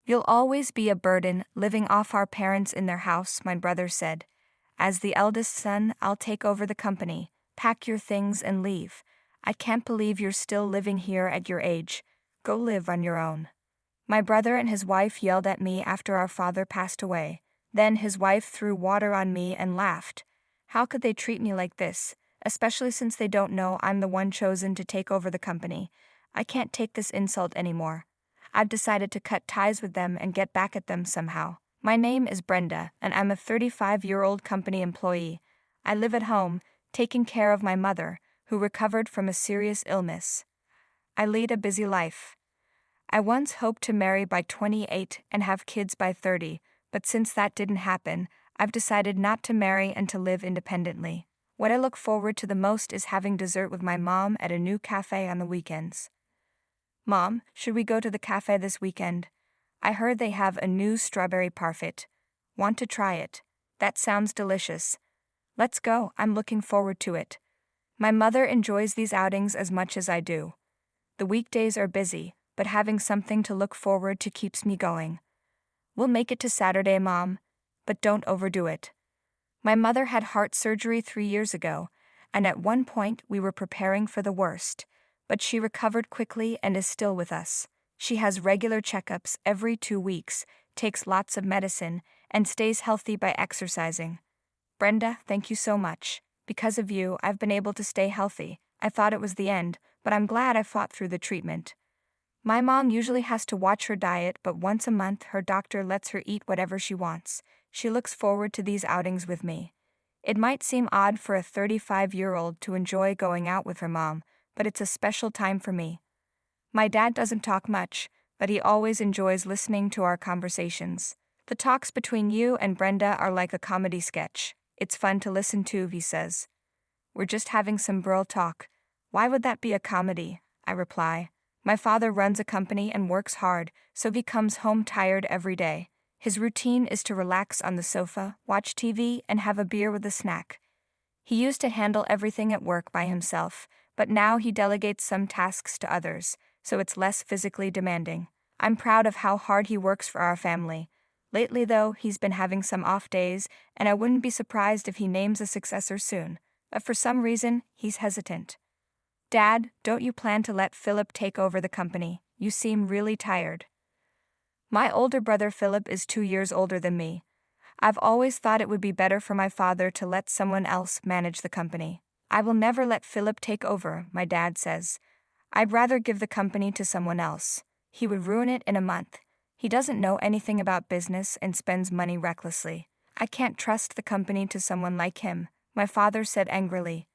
You'll always be a burden, living off our parents in their house, my brother said. As the eldest son, I'll take over the company. Pack your things and leave. I can't believe you're still living here at your age. Go live on your own. My brother and his wife yelled at me after our father passed away. Then his wife threw water on me and laughed. How could they treat me like this, especially since they don't know I'm the one chosen to take over the company? I can't take this insult anymore. I've decided to cut ties with them and get back at them somehow. My name is Brenda, and I'm a 35-year-old company employee. I live at home, taking care of my mother, who recovered from a serious illness. I lead a busy life. I once hoped to marry by 28 and have kids by 30, but since that didn't happen, I've decided not to marry and to live independently. What I look forward to the most is having dessert with my mom at a new cafe on the weekends. Mom, should we go to the cafe this weekend? I heard they have a new strawberry parfait. Want to try it? That sounds delicious. Let's go, I'm looking forward to it. My mother enjoys these outings as much as I do. The weekdays are busy, but having something to look forward to keeps me going. We'll make it to Saturday, Mom, but don't overdo it. My mother had heart surgery 3 years ago, and at one point we were preparing for the worst, but she recovered quickly and is still with us. She has regular checkups every 2 weeks, takes lots of medicine, and stays healthy by exercising. Brenda, thank you so much. Because of you, I've been able to stay healthy. I thought it was the end, but I'm glad I fought through the treatment. My mom usually has to watch her diet, but once a month her doctor lets her eat whatever she wants. She looks forward to these outings with me. It might seem odd for a 35-year-old to enjoy going out with her mom, but it's a special time for me. My dad doesn't talk much, but he always enjoys listening to our conversations. The talks between you and Brenda are like a comedy sketch. It's fun to listen to, he says. We're just having some bro talk. Why would that be a comedy? I reply. My father runs a company and works hard, so he comes home tired every day. His routine is to relax on the sofa, watch TV, and have a beer with a snack. He used to handle everything at work by himself, but now he delegates some tasks to others, so it's less physically demanding. I'm proud of how hard he works for our family. Lately, though, he's been having some off days, and I wouldn't be surprised if he names a successor soon. But for some reason, he's hesitant. Dad, don't you plan to let Philip take over the company? You seem really tired. My older brother Philip is 2 years older than me. I've always thought it would be better for my father to let someone else manage the company. I will never let Philip take over, my dad says. I'd rather give the company to someone else. He would ruin it in a month. He doesn't know anything about business and spends money recklessly. I can't trust the company to someone like him, my father said angrily.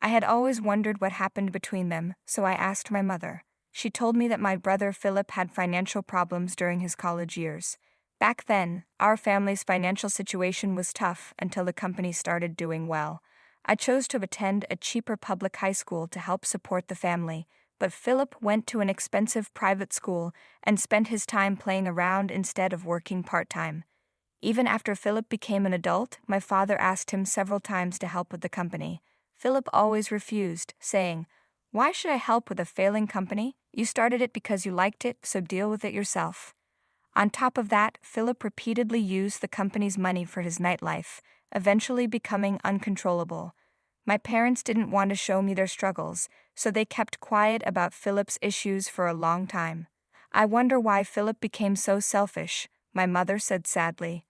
I had always wondered what happened between them, so I asked my mother. She told me that my brother Philip had financial problems during his college years. Back then, our family's financial situation was tough until the company started doing well. I chose to attend a cheaper public high school to help support the family, but Philip went to an expensive private school and spent his time playing around instead of working part-time. Even after Philip became an adult, my father asked him several times to help with the company. Philip always refused, saying, "Why should I help with a failing company? You started it because you liked it, so deal with it yourself." On top of that, Philip repeatedly used the company's money for his nightlife, eventually becoming uncontrollable. My parents didn't want to show me their struggles, so they kept quiet about Philip's issues for a long time. I wonder why Philip became so selfish, my mother said sadly.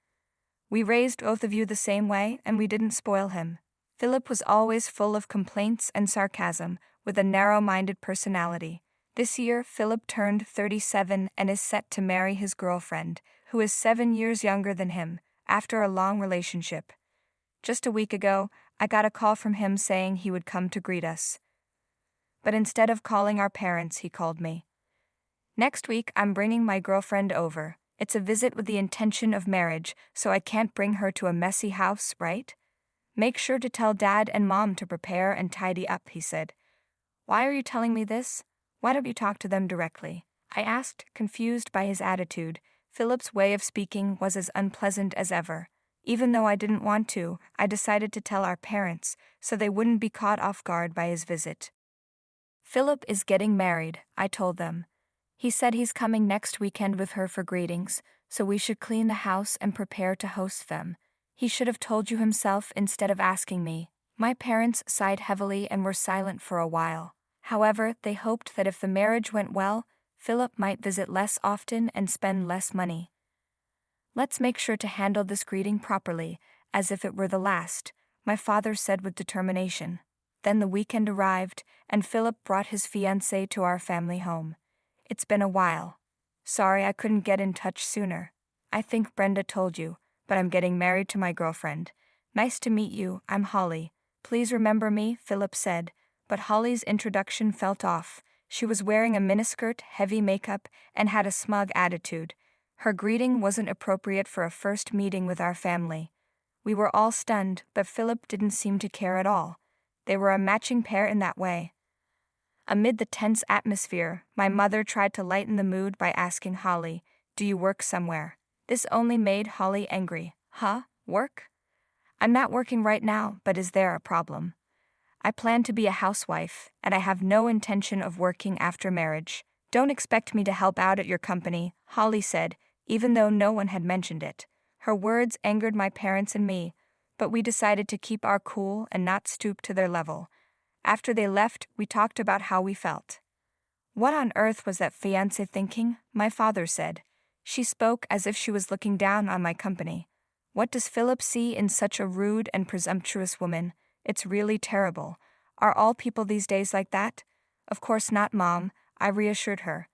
We raised both of you the same way, and we didn't spoil him. Philip was always full of complaints and sarcasm, with a narrow-minded personality. This year, Philip turned 37 and is set to marry his girlfriend, who is 7 years younger than him, after a long relationship. Just a week ago, I got a call from him saying he would come to greet us. But instead of calling our parents, he called me. Next week, I'm bringing my girlfriend over. It's a visit with the intention of marriage, so I can't bring her to a messy house, right? Make sure to tell Dad and Mom to prepare and tidy up, he said. Why are you telling me this? Why don't you talk to them directly? I asked, confused by his attitude. Philip's way of speaking was as unpleasant as ever. Even though I didn't want to, I decided to tell our parents, so they wouldn't be caught off guard by his visit. Philip is getting married, I told them. He said he's coming next weekend with her for greetings, so we should clean the house and prepare to host them. He should have told you himself instead of asking me. My parents sighed heavily and were silent for a while. However, they hoped that if the marriage went well, Philip might visit less often and spend less money. Let's make sure to handle this greeting properly, as if it were the last, my father said with determination. Then the weekend arrived, and Philip brought his fiancée to our family home. It's been a while. Sorry I couldn't get in touch sooner. I think Brenda told you, but I'm getting married to my girlfriend. Nice to meet you, I'm Holly. Please remember me, Philip said, but Holly's introduction felt off. She was wearing a miniskirt, heavy makeup, and had a smug attitude. Her greeting wasn't appropriate for a first meeting with our family. We were all stunned, but Philip didn't seem to care at all. They were a matching pair in that way. Amid the tense atmosphere, my mother tried to lighten the mood by asking Holly, "Do you work somewhere?" This only made Holly angry. "Huh? Work? I'm not working right now, but is there a problem? I plan to be a housewife, and I have no intention of working after marriage. Don't expect me to help out at your company," Holly said, even though no one had mentioned it. Her words angered my parents and me, but we decided to keep our cool and not stoop to their level. After they left, we talked about how we felt. "What on earth was that fiancé thinking?" my father said. She spoke as if she was looking down on my company. "What does Philip see in such a rude and presumptuous woman? It's really terrible. Are all people these days like that?" "Of course not, Mom," I reassured her.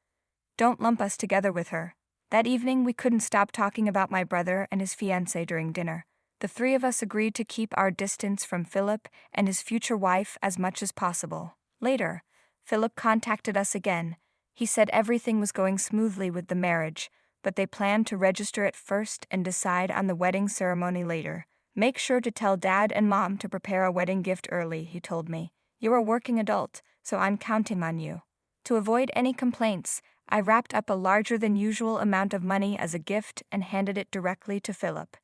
"Don't lump us together with her." That evening we couldn't stop talking about my brother and his fiancée during dinner. The three of us agreed to keep our distance from Philip and his future wife as much as possible. Later, Philip contacted us again. He said everything was going smoothly with the marriage, but they planned to register it first and decide on the wedding ceremony later. "Make sure to tell Dad and Mom to prepare a wedding gift early," he told me. "You're a working adult, so I'm counting on you." To avoid any complaints, I wrapped up a larger than usual amount of money as a gift and handed it directly to Philip.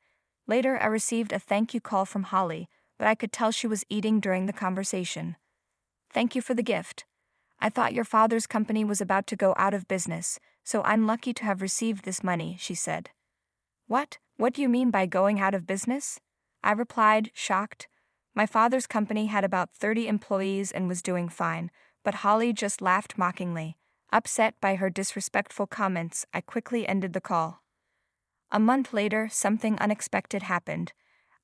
Later, I received a thank you call from Holly, but I could tell she was eating during the conversation. "Thank you for the gift. I thought your father's company was about to go out of business, so I'm lucky to have received this money," she said. "What? What do you mean by going out of business?" I replied, shocked. My father's company had about 30 employees and was doing fine, but Holly just laughed mockingly. Upset by her disrespectful comments, I quickly ended the call. A month later, something unexpected happened.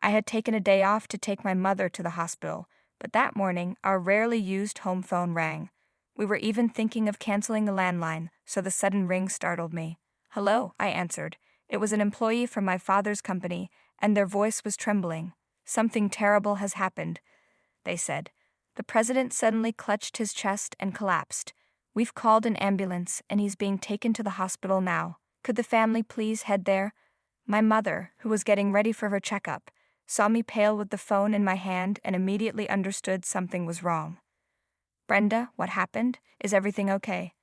I had taken a day off to take my mother to the hospital, but that morning, our rarely used home phone rang. We were even thinking of canceling the landline, so the sudden ring startled me. "Hello," I answered. It was an employee from my father's company, and their voice was trembling. "Something terrible has happened," they said. The president suddenly clutched his chest and collapsed. "We've called an ambulance, and he's being taken to the hospital now. Could the family please head there?" My mother, who was getting ready for her checkup, saw me pale with the phone in my hand and immediately understood something was wrong. "Brenda, what happened? Is everything okay?"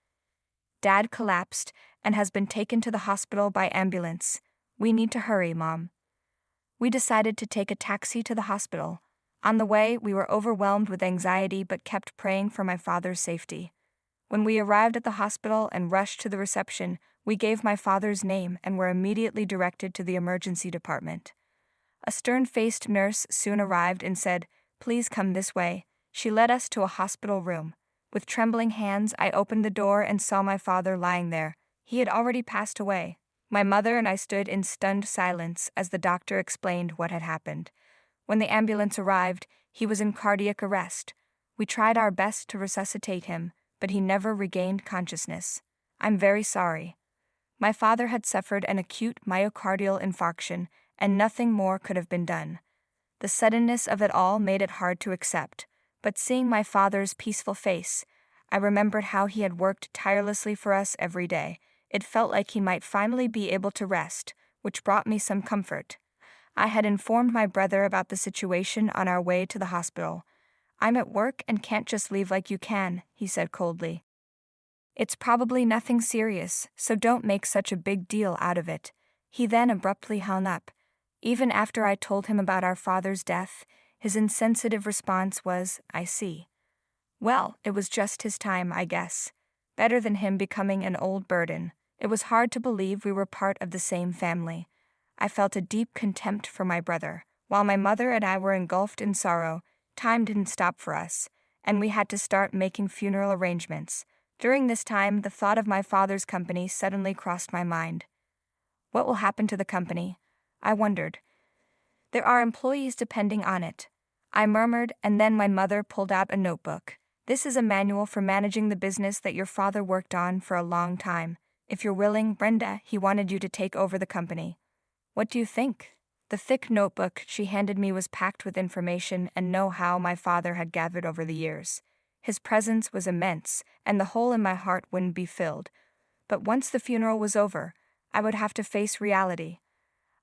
"Dad collapsed and has been taken to the hospital by ambulance. We need to hurry, Mom." We decided to take a taxi to the hospital. On the way, we were overwhelmed with anxiety but kept praying for my father's safety. When we arrived at the hospital and rushed to the reception, we gave my father's name and were immediately directed to the emergency department. A stern-faced nurse soon arrived and said, "Please come this way." She led us to a hospital room. With trembling hands, I opened the door and saw my father lying there. He had already passed away. My mother and I stood in stunned silence as the doctor explained what had happened. When the ambulance arrived, he was in cardiac arrest. We tried our best to resuscitate him, but he never regained consciousness. "I'm very sorry." My father had suffered an acute myocardial infarction, and nothing more could have been done. The suddenness of it all made it hard to accept, but seeing my father's peaceful face, I remembered how he had worked tirelessly for us every day. It felt like he might finally be able to rest, which brought me some comfort. I had informed my brother about the situation on our way to the hospital. "I'm at work and can't just leave like you can," he said coldly. "It's probably nothing serious, so don't make such a big deal out of it." He then abruptly hung up. Even after I told him about our father's death, his insensitive response was, "I see. Well, it was just his time, I guess." Better than him becoming an old burden. It was hard to believe we were part of the same family. I felt a deep contempt for my brother. While my mother and I were engulfed in sorrow, time didn't stop for us, and we had to start making funeral arrangements. During this time, the thought of my father's company suddenly crossed my mind. What will happen to the company? I wondered. There are employees depending on it. I murmured, and then my mother pulled out a notebook. This is a manual for managing the business that your father worked on for a long time. If you're willing, Brenda, he wanted you to take over the company. What do you think? The thick notebook she handed me was packed with information and know-how my father had gathered over the years. His presence was immense, and the hole in my heart wouldn't be filled. But once the funeral was over, I would have to face reality.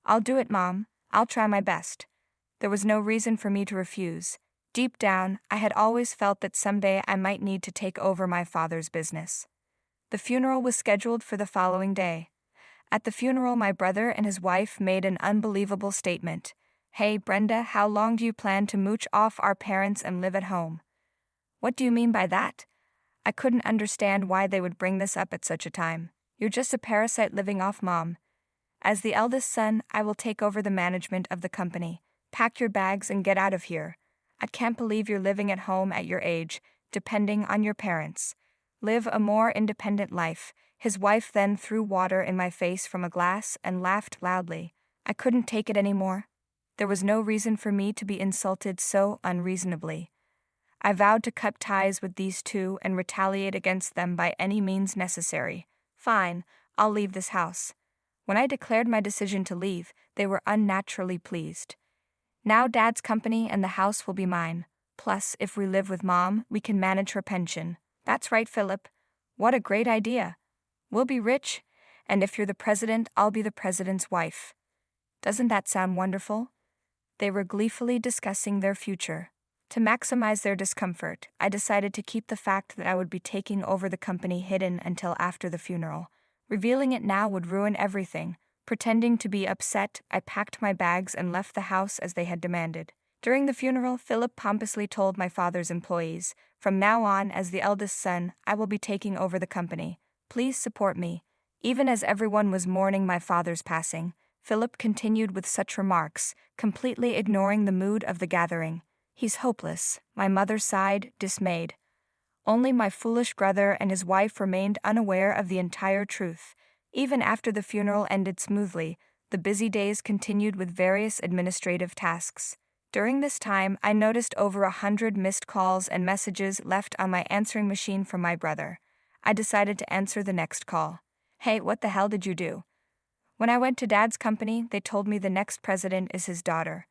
I'll do it, Mom. I'll try my best. There was no reason for me to refuse. Deep down, I had always felt that someday I might need to take over my father's business. The funeral was scheduled for the following day. At the funeral, my brother and his wife made an unbelievable statement. "Hey, Brenda, how long do you plan to mooch off our parents and live at home?" What do you mean by that? I couldn't understand why they would bring this up at such a time. You're just a parasite living off Mom. As the eldest son, I will take over the management of the company. Pack your bags and get out of here. I can't believe you're living at home at your age, depending on your parents. Live a more independent life. His wife then threw water in my face from a glass and laughed loudly. I couldn't take it anymore. There was no reason for me to be insulted so unreasonably. I vowed to cut ties with these two and retaliate against them by any means necessary. Fine, I'll leave this house. When I declared my decision to leave, they were unnaturally pleased. Now Dad's company and the house will be mine. Plus, if we live with Mom, we can manage her pension. That's right, Philip. What a great idea. We'll be rich, and if you're the president, I'll be the president's wife. Doesn't that sound wonderful? They were gleefully discussing their future. To maximize their discomfort, I decided to keep the fact that I would be taking over the company hidden until after the funeral. Revealing it now would ruin everything. Pretending to be upset, I packed my bags and left the house as they had demanded. During the funeral, Philip pompously told my father's employees, "From now on, as the eldest son, I will be taking over the company. Please support me." Even as everyone was mourning my father's passing, Philip continued with such remarks, completely ignoring the mood of the gathering. "He's hopeless," my mother sighed, dismayed. Only my foolish brother and his wife remained unaware of the entire truth. Even after the funeral ended smoothly, the busy days continued with various administrative tasks. During this time, I noticed over 100 missed calls and messages left on my answering machine from my brother. I decided to answer the next call. "Hey, what the hell did you do?" When I went to Dad's company, they told me the next president is his daughter.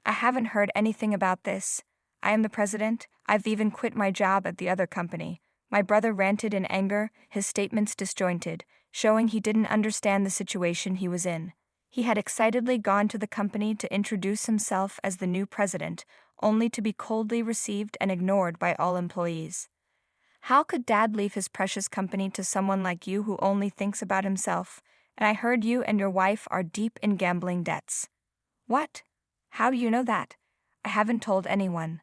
I haven't heard anything about this. I am the president. I've even quit my job at the other company. My brother ranted in anger, his statements disjointed, showing he didn't understand the situation he was in. He had excitedly gone to the company to introduce himself as the new president, only to be coldly received and ignored by all employees. How could Dad leave his precious company to someone like you who only thinks about himself? And I heard you and your wife are deep in gambling debts. What? How do you know that? I haven't told anyone.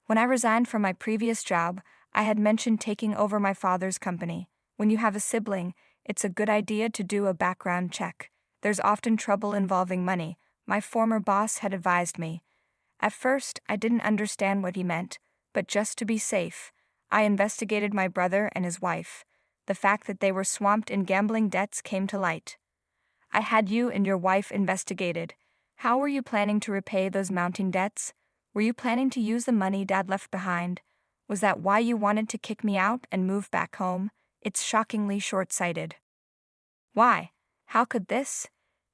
When I resigned from my previous job, I had mentioned taking over my father's company. When you have a sibling, it's a good idea to do a background check. There's often trouble involving money. My former boss had advised me. At first, I didn't understand what he meant, but just to be safe, I investigated my brother and his wife. The fact that they were swamped in gambling debts came to light. I had you and your wife investigated. How were you planning to repay those mounting debts? Were you planning to use the money Dad left behind? Was that why you wanted to kick me out and move back home? It's shockingly short-sighted. Why? How could this?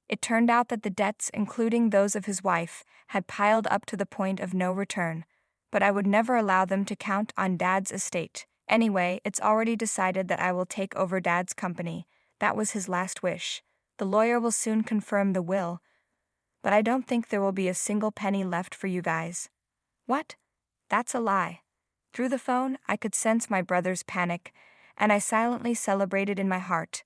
It turned out that the debts, including those of his wife, had piled up to the point of no return, but I would never allow them to count on Dad's estate. Anyway, it's already decided that I will take over Dad's company. That was his last wish. The lawyer will soon confirm the will, but I don't think there will be a single penny left for you guys. What? That's a lie. Through the phone, I could sense my brother's panic, and I silently celebrated in my heart.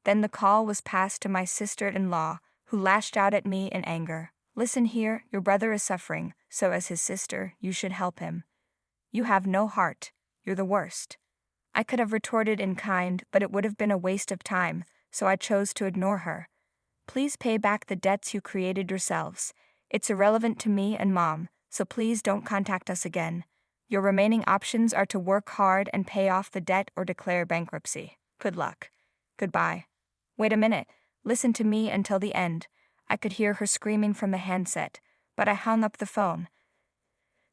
Then the call was passed to my sister-in-law, who lashed out at me in anger. "Listen here, your brother is suffering, so as his sister, you should help him. You have no heart. You're the worst." I could have retorted in kind, but it would have been a waste of time, so I chose to ignore her. Please pay back the debts you created yourselves. It's irrelevant to me and Mom, so please don't contact us again. Your remaining options are to work hard and pay off the debt or declare bankruptcy. Good luck. Goodbye. Wait a minute. Listen to me until the end. I could hear her screaming from the handset, but I hung up the phone.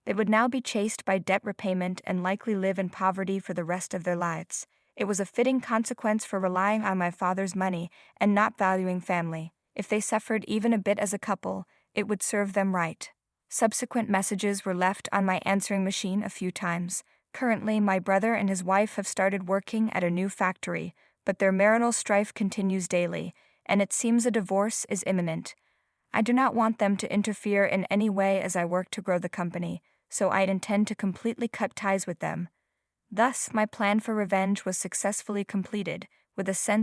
They would now be chased by debt repayment and likely live in poverty for the rest of their lives. It was a fitting consequence for relying on my father's money and not valuing family. If they suffered even a bit as a couple, it would serve them right. Subsequent messages were left on my answering machine a few times. Currently, my brother and his wife have started working at a new factory, but their marital strife continues daily, and it seems a divorce is imminent. I do not want them to interfere in any way as I work to grow the company, so I intend to completely cut ties with them. Thus, my plan for revenge was successfully completed, with a sense